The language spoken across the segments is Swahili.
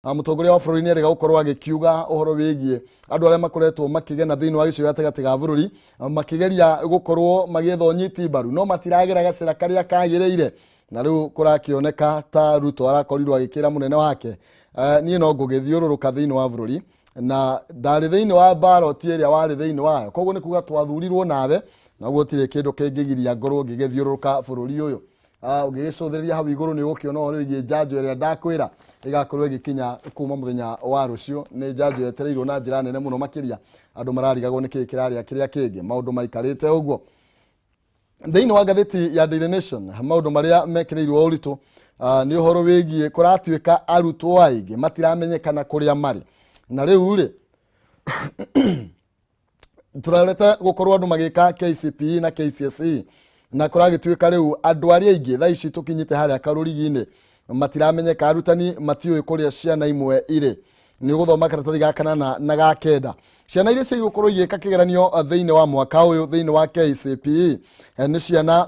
mutongoria wa bururi ni erega gukorwo agikiuga uhoro wigie andu aria makoretwo makigena thiini wa gicio gatagati ga bururi makigeria gukorwo magietha unyiti mbaru no matiragera gacira karia kagireire na riu kurakioneka ta Ruto arakorirwo agikira munene wake nie no ngugithiururuka thiini wa bururi na ndari thiini wa ballot area wari thiini wayo koguo ni kuga twathurirwo nawe naguo tire kindu kingigiria ngorwo ngigithiururuka bururi uyu ugigicuthiria hau iguru ni gukiona uhoro wigie njanjo iria ndakwira igakorwo igikinya kuma muthenya wa rucio ni njanjo yetereirwo na njira nene muno makiria andu mararigagwo ni kiraria kiria kingi maundu maikarite uguo thiini wa gatheti ya Daily Nation maundu maria mekireirwo uritu ni uhoro wigie kuratuika arutwo aingi matiramenyekana kuria mari na riu ri turareta gukorwo andu magika KCPE na KCSE na kuragituika riu andu aria aingi tha ici tukinyite haria karurigi-ini matiramenyeka arutani matiuĩ kuria ciana imwe iri ni guthoma karatathi ga kanana na ga kenda ciana iria cigukorwo igika kigeranio thiini wa mwaka uyu thiini wa KCPE ni ciana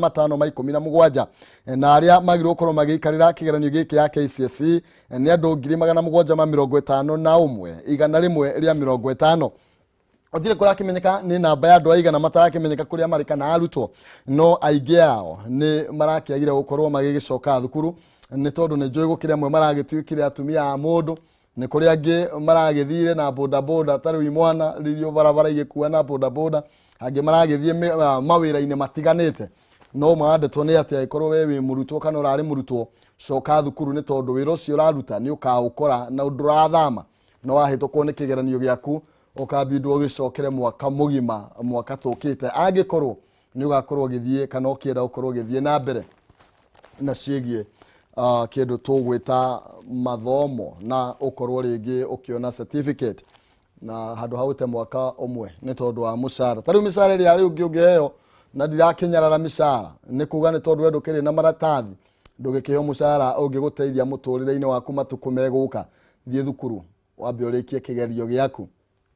1,187,517 na aria magirwo gukorwo magikarira kigeranio giki ya KCSE ni andu 751,150 Otire kura kimenyeka ni namba ya andu aigana matarakimenyeka kuria mari kana arutwo no aingi ao ni marakiagire gukorwo magigicoka thukuru ni tondu ni njui gukire amwe maragituikire atumia a mundu ni kuri angi maragithire na boda boda tari mwana ririo barabara igikua na boda boda angi maragithie mawira-ini matiganite no maandetwo ni ati ikorwo we wi murutwo kana urari murutwo coka thukuru ni tondu wira ucio uraruta ni ukaukora na ndurathama no wahitũkwo ni kigeranio giaku ukabindwo gicokere mwaka mugima mwaka tukite angikorwo ni ugakorwo githie kana ukienda ukorwo githie na mbere na ciegie kindu tugwita mathomo na ukorwo ringi ukiona certificate na handu haute mwaka umwe ni tondu wa mushara tari mishara ri ari ungiheo na ndirakinyarara mishara ni kuga ni tondu wendu kiri na maratathi ndugikiheo mushara ungiguteithia muturire-ini waku matuku meguka thie thukuru wambe urikie kigerio giaku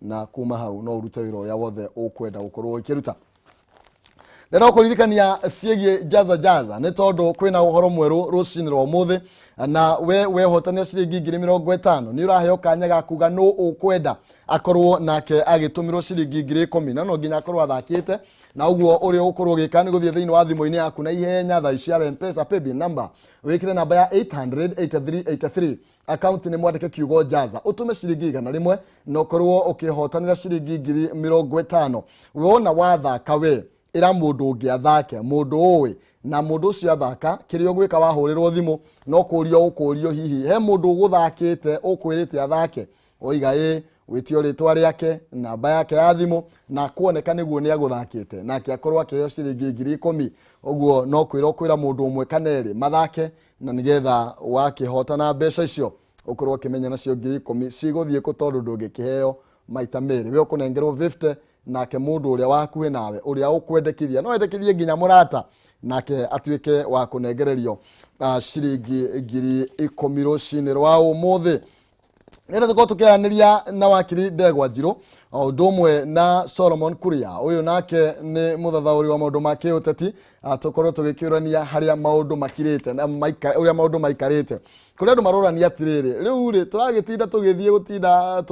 na kuma hau no urute wira uria wothe ukwenda gukorwo ukiruta ndero kuririkania ciegie jaza ni tondu kwina uhoro mweru rucini rwa muthi na we hotania ciringi 50,000 ni uraheo kanya ga kuga no ukwenda akorwo nake agitumirwo ciringi 10,000 na no nginya akorwo athakite na uguo uri ukorwo gika ni guthie thiini wa thimu-ini yaku na ihenya tha ici M-Pesa paybill number wikire namba ya 800-8383 account ni mwandike kiugo jaza utume ciringi 100 no korwo ukihotanira ciringi 50,000 wona wathaka we ira mundu ungi athake mundu uwi na mundu ucio athaka kirio gwika wahurirwo thimu no kurio hihi he mundu uguthakite ukwirite athake oiga witio ritwa riake namba yake ya thimu na kuoneka niguo ni aguthakite nake akorwo akiheo ciringi 10,000 uguo no kwira mundu umwe kana eri mathake na nigetha wakihotana mbeca icio ukorwo kimenya nacio 10,000 ciguthie ku tondu ndungikiheo maita meri we ukunengerwo 50 nake mundu uria wakuhe nawe uria ukwendekithia no endekithie nginya murata nake atuike wa kunengererio ciringi 10,000 rucini rwa umuthi nenda tuko tukianiria na wakiri Ndegwa Njiru ndumwe na Solomon Kuria uyu nake ni muthathauri wa maundu ma kiuteti tukorwo tugikiurania haria maundu makirite na uria maundu maikarite kuri andu marorania atiriri riu ri turagitinda tugithie gutinda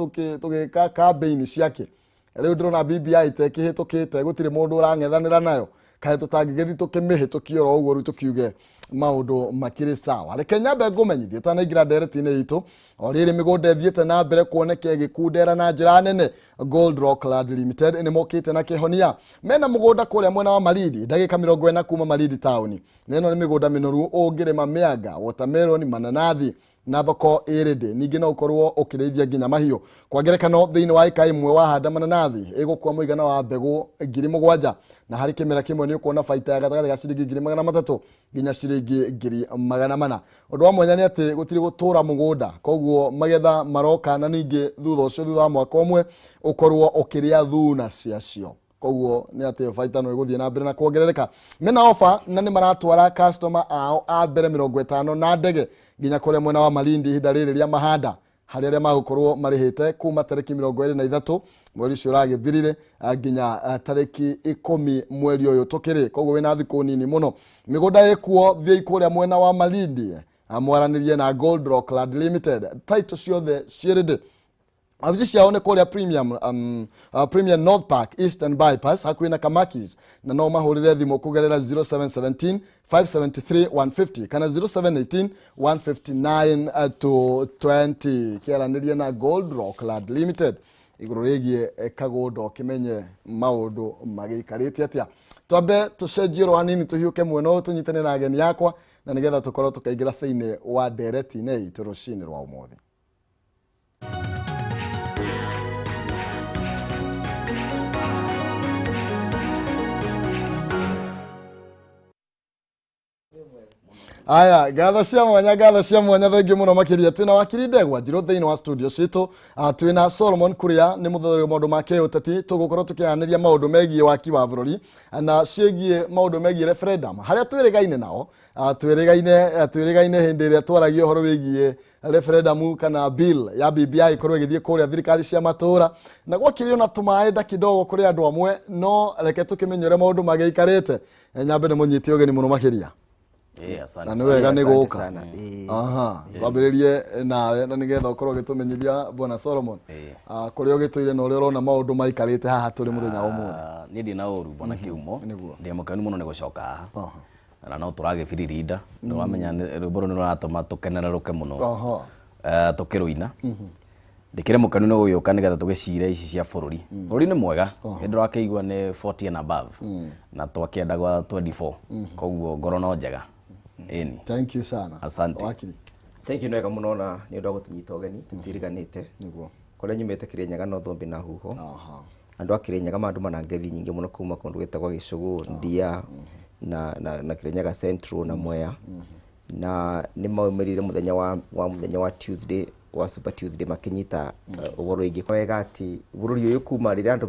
tugika campaign ciake riu ndirona BBI tekihitukite gutire mundu urang'ethanira nayo kae tutangigethi tukimihitukia ro uguo tukiuge maundu makiri sawa reke nyambe ngumenyithie tanaingira ndereti-ini itu oriri migunda thiete na mbere kuoneke gikundera na njira nene Gold Rock Land Limited ni mokite na kihonia mena mugunda kuria mwena wa Malindi ndagika 40 kuma Malindi town neno ni migunda minoru ungirima mianga watermelon mananathi na thoko iridi ningi no ukorwo ukirithia nginya mahiu kwa ngerekano thiini wa ika imwe wahanda mananathi igukwa muigana wa mbegu 7,000 na hari kimera kimwe ni ukuona faita ya gatagati ga ciringi 300 nginya ciringi 400 undu wa mwanya ni ati gutiri gutura mugunda koguo magetha maroka na ningi thutha ucio thutha wa mwaka umwe ukorwo ukiria thuna ciacio koguo ni ati faita no iguthie na mbere na kuongerereka mena offer na ni maratwara customer ao a mbere 50 na ndege nginya kure mwena wa Malindi hinda riri ria mahanda hari aria magukorwo marihite kuma tariki 23 mweri ucio uragithirire nginya tariki 10 mweri uyu tukiri koguo wina thiku nini muno migunda ikuo thie ikuria mwena wa Malindi amwaranirie na Gold Rock Land Limited title ciothe cirinde avici ciao nĩ kũrĩa Premium North Park Eastern Bypass hakuhĩ na Kamakis na no mahũrĩre thimũ kũgerera 0717 573 150 kana 0718 159 to 20 kĩaranĩrie na Gold Rock Land Limited igũrũ rĩgiĩ kagondo kimenye maũndũ magĩikarĩte atĩa. Twambe tũcenjie hanini tũhiũke mwena ũyũ tũnyitane na ageni yakwa na nĩgetha tũkorwo tũkaingĩra thĩinĩ wa ndereti-inĩ itũ rũcinĩ rwa ũmũthĩ. Aya, gatha cia mwanya thengi muno makiria twina wakiri Ndegwa Njirũ thiini wa studio citu twina Solomon Kuria ni muthori maundu make uteti tugukorwo tukianĩria maundu megie waki wa bururi na ciegie maundu megie referendum haria twirigaine nao twirigaine hindi iria twaragia horo wigie referendum kana bill ya BBI ikorwo igithie kuria thirikari cia matura na gwakirio na tumaenda kidogo kuri andu amwe no reke tukimenyere maundu mageikarite nyambe ni munyiti ogeni muno makiria. Asante. Na nĩ wega nĩ gũka. Aha, twambĩrĩrie nawe na nĩgetha ũkorwo ũgĩtũmenyithia Bwana Solomon. Kũrĩa ũgĩtũire na ũrĩa ũrona maũndũ maikarĩte haha tũrĩ mũthenya wa ũmũthĩ. Niĩ ndĩ na ũru Bwana Kiumo. Ndĩ mũkenu mũno nĩ gũcoka haha. Na no tũragĩbiririnda. Nĩwamenya rwĩmbo rũrũ nĩrũratũma tũkenerũke mũno. Tũkĩrũina. Ndikire mũkenu nĩ gũgĩũka nĩgetha tũgĩcire ici cia bũrũri. Bũrũri nĩ mwega. Nĩ ndĩrakĩigua nĩ 40 and above. Na twakĩenda gwa 24. Koguo ngoro no njega. Thank you sana. Asante. Wakiri. Thank you nega muno na ni undu gutunyita ogeni tutiriganite. Niguo. Kore nyumite Kirinyaga no thombi na huho. Andu a Kirinyaga mandu mana ngethi nyingi muno kuma kundu gwitagwa Gicugu, Ndia na Kirinyaga Central na Mwea. Na ni maumirire muthenya wa Tuesday wa Super Tuesday makinyita uboro ingi kwega ati bururi uyu kuma rira andu